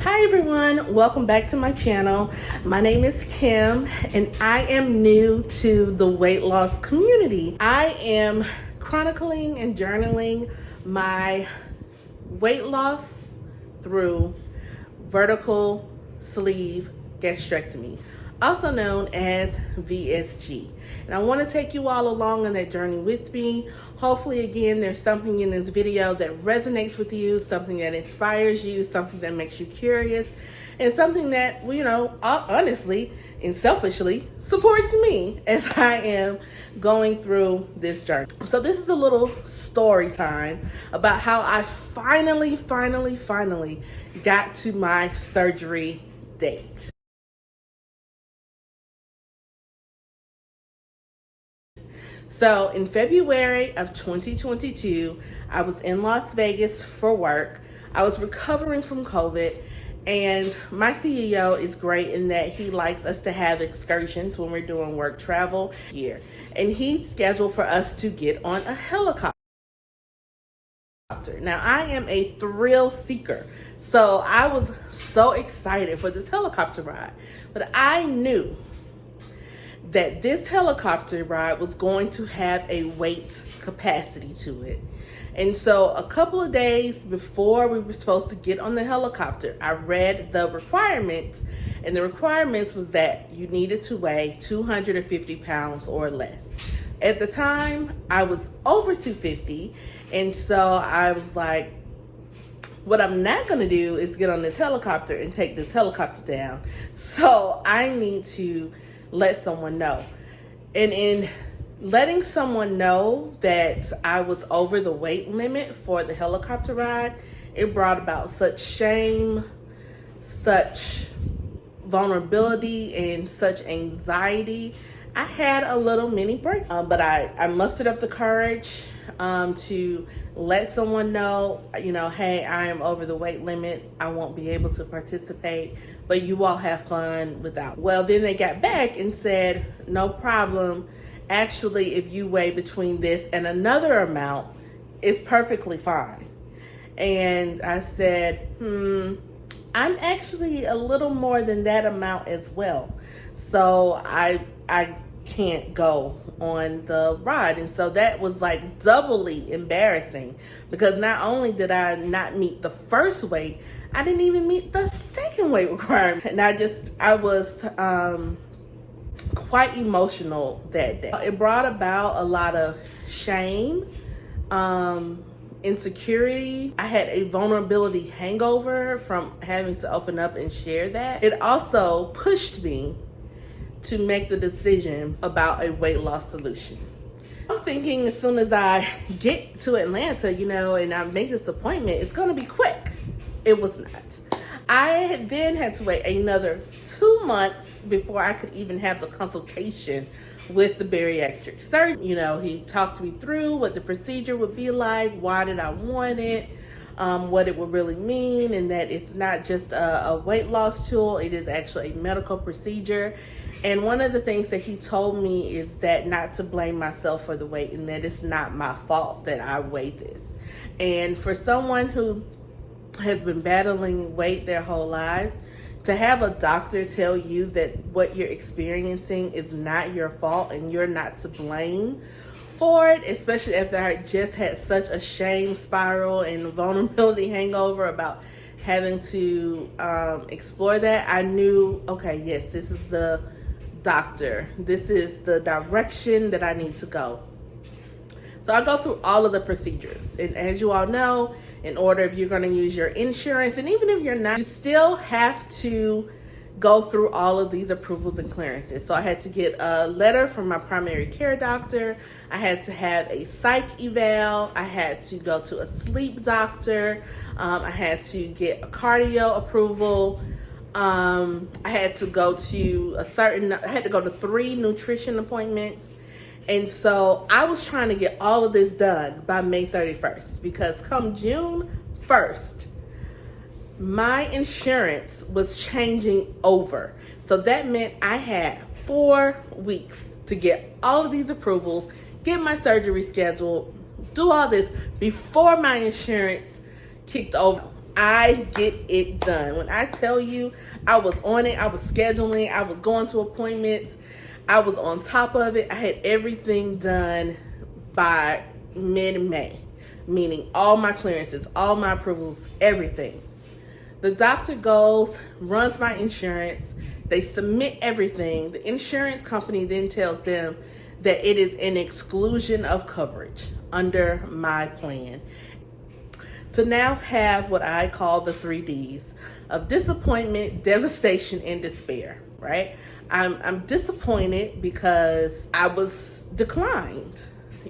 Hi everyone, welcome back to my channel. My name is Kim and I am new to the weight loss community. I am chronicling and journaling my weight loss through vertical sleeve gastrectomy, also known as VSG. And I want to take you all along on that journey with me. Hopefully, again, there's something in this video that resonates with you, something that inspires you, something that makes you curious, and something that, honestly and selfishly supports me as I am going through this journey. So this is a little story time about how I finally got to my surgery date. So in February of 2022, I was in Las Vegas for work. I was recovering from COVID, and my CEO is great in that he likes us to have excursions when we're doing work travel here. And he scheduled for us to get on a helicopter. Now, I am a thrill seeker, so I was so excited for this helicopter ride. But I knew that this helicopter ride was going to have a weight capacity to it. And so a couple of days before we were supposed to get on the helicopter, I read the requirements, and the requirements was that you needed to weigh 250 pounds or less. At the time, I was over 250, and so I was like, what I'm not gonna do is get on this helicopter and take this helicopter down. So I need to let someone know. And in letting someone know that I was over the weight limit for the helicopter ride, it brought about such shame, such vulnerability, and such anxiety. I had a little mini break, but I mustered up the courage to let someone know, hey, I am over the weight limit. I won't be able to participate, but you all have fun without. Well, then they got back and said, no problem. Actually, if you weigh between this and another amount, it's perfectly fine. And I said, I'm actually a little more than that amount as well. So I can't go on the ride. And so that was like doubly embarrassing, because not only did I not meet the first weight, I didn't even meet the second weight requirement. And I was quite emotional that day. It brought about a lot of shame, insecurity. I had a vulnerability hangover from having to open up and share that. It also pushed me to make the decision about a weight loss solution. I'm thinking as soon as I get to Atlanta, and I make this appointment, it's gonna be quick. It was not. I then had to wait another 2 months before I could even have the consultation with the bariatric surgeon. He talked me through what the procedure would be like, why did I want it, what it would really mean, and that it's not just a weight loss tool, it is actually a medical procedure. And one of the things that he told me is that not to blame myself for the weight, and that it's not my fault that I weigh this. And for someone who has been battling weight their whole lives, to have a doctor tell you that what you're experiencing is not your fault and you're not to blame for it, especially after I just had such a shame spiral and vulnerability hangover about having to explore that, I knew, okay, yes, this is the doctor. This is the direction that I need to go. So I go through all of the procedures. And as you all know, in order, if you're going to use your insurance, and even if you're not, you still have to go through all of these approvals and clearances. So I had to get a letter from my primary care doctor. I had to have a psych eval. I had to go to a sleep doctor. I had to get a cardio approval. I had to go to I had to go to 3 nutrition appointments. And so I was trying to get all of this done by May 31st, because come June 1st, my insurance was changing over. So that meant I had 4 weeks to get all of these approvals, get my surgery scheduled, do all this before my insurance kicked over. I get it done. When I tell you I was on it, I was scheduling, I was going to appointments, I was on top of it. I had everything done by mid-May, meaning all my clearances, all my approvals, everything. The doctor goes, runs my insurance, they submit everything. The insurance company then tells them that it is an exclusion of coverage under my plan. To now have what I call the 3Ds of disappointment, devastation, and despair, right? I'm disappointed because I was declined.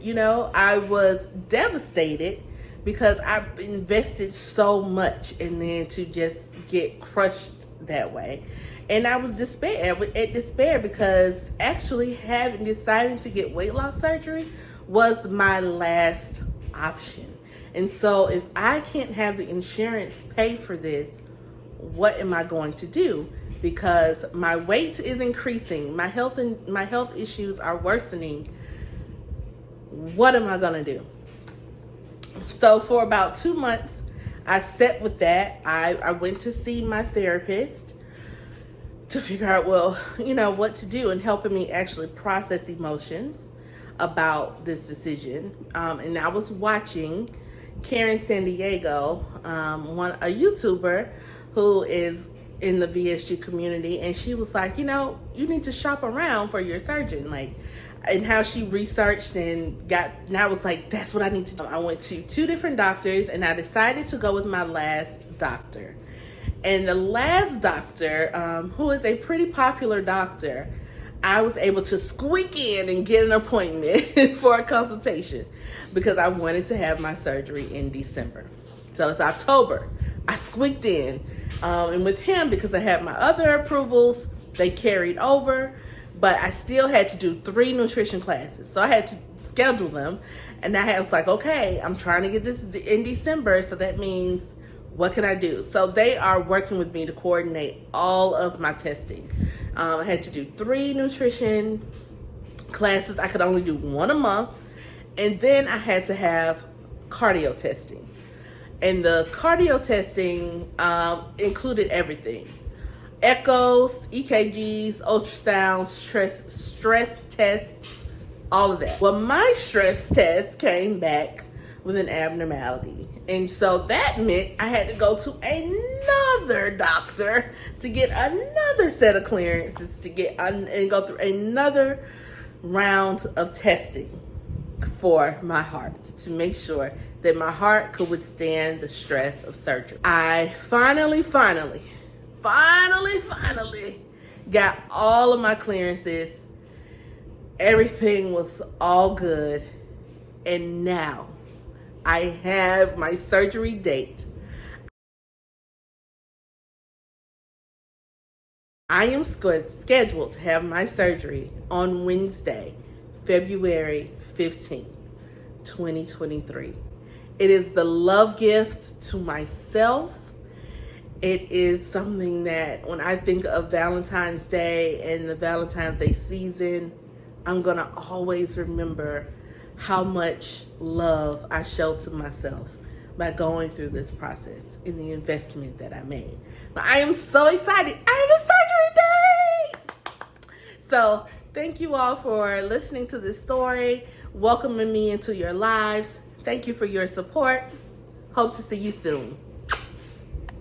I was devastated because I've invested so much and then to just get crushed that way. And I was at despair because actually deciding to get weight loss surgery was my last option. And so if I can't have the insurance pay for this, what am I going to do? Because my weight is increasing, my health issues are worsening. What am I going to do? So for about 2 months, I sat with that. I went to see my therapist to figure out, what to do, and helping me actually process emotions about this decision. And I was watching Karen San Diego, a YouTuber who is in the VSG community, and she was like, you need to shop around for your surgeon, and how she researched and I was like, that's what I need to do. I went to 2 different doctors, and I decided to go with my last doctor. And the last doctor, who is a pretty popular doctor, I was able to squeak in and get an appointment for a consultation because I wanted to have my surgery in December. So it's October. I squeaked in. And with him, because I had my other approvals, they carried over, but I still had to do 3 nutrition classes. So I had to schedule them. And I was like, okay, I'm trying to get this in December. So that means, what can I do? So they are working with me to coordinate all of my testing. I had to do 3 nutrition classes. I could only do 1 a month. And then I had to have cardio testing. And the cardio testing included everything. Echoes, EKGs, ultrasounds, stress tests, all of that. Well, my stress test came back with an abnormality. And so that meant I had to go to another doctor to get another set of clearances and go through another round of testing for my heart to make sure that my heart could withstand the stress of surgery. I finally got all of my clearances. Everything was all good. And now I have my surgery date. I am scheduled to have my surgery on Wednesday, February 15th, 2023. It is the love gift to myself. It is something that when I think of Valentine's Day and the Valentine's Day season, I'm going to always remember how much love I showed to myself by going through this process and the investment that I made. But I am so excited. I have a surgery day! So thank you all for listening to this story, welcoming me into your lives. Thank you for your support. Hope to see you soon.